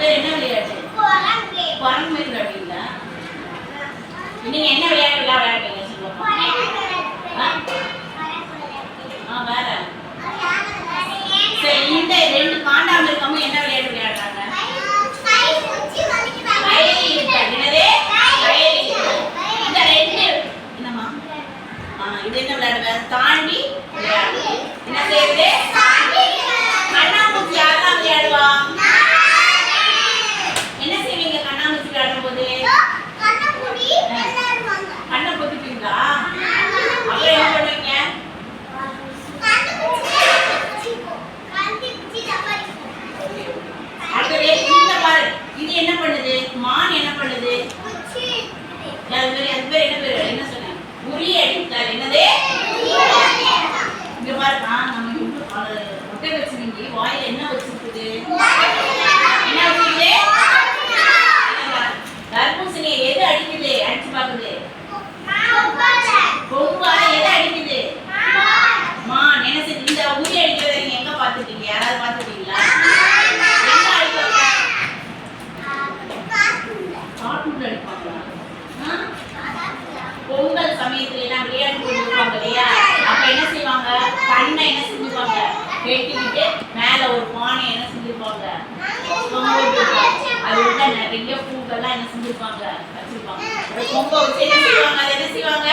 பேர் என்ன விளையாட்டு? குரங்கு மாதிரி விளையாடுவீங்களா? நீங்க என்ன விளையாட்டு விளையாடுவீங்க சொல்லுங்க. வேற சரி, இந்த ரெண்டு காண்டாம இருக்கவங்க என்ன விளையாட்டு விளையாடுறாங்க? இந்த ரெண்டு என்னமா இது என்ன விளையாடுவ? தாண்டி விளையாடு. என்ன செய்யுது? கண்ணாமூச்சி யாரெல்லாம் விளையாடுவா? என்ன செய்வீங்க கண்ணாமூச்சி விளையாடும் போது? கண்ணை பொத்திப்பீங்களா? அப்புறம் என்ன பண்ணுவீங்க? அடுத்தது இந்த பாரு, இது என்ன பண்ணுது? மான் என்ன பண்ணுது? அது பேர் என்ன பேர்? என்ன சொன்னேன்? உரி அடித்தால். என்னது? இங்க பாரு, நம்ம முட்டை வச்சிருக்கீங்க, வாயில என்ன வச்சிருக்குது? என்ன வச்சிருக்குது? தர்பூசணியை எது அடிக்குது? அடிச்சு பாக்குது. கொம்பால எது அடிக்குது? மான். என்ன செய்யுது? இந்த உரி அடிக்கிறத நீங்க எங்க பாத்துட்டீங்க? யாராவது பாத்துட்டீங்களா? எங்க அடிப்பாங்க? காட்டுல அடிப்பாங்களா? பொங்கல் சமயத்துல எல்லாம் விளையாட்டு போட்டுருப்பாங்க இல்லையா? அப்ப என்ன செய்வாங்க? கண்ணை என்ன செஞ்சுப்பாங்க? வெட்டிக்கிட்டு மேல ஒரு பானை என்ன செஞ்சிருப்பாங்க? அது உள்ள நிறைய பூக்கள்லாம் என்ன செஞ்சிருப்பாங்க? வச்சிருப்பாங்க. கொம்பை வச்சு என்ன செய்வாங்க? அதை என்ன செய்வாங்க?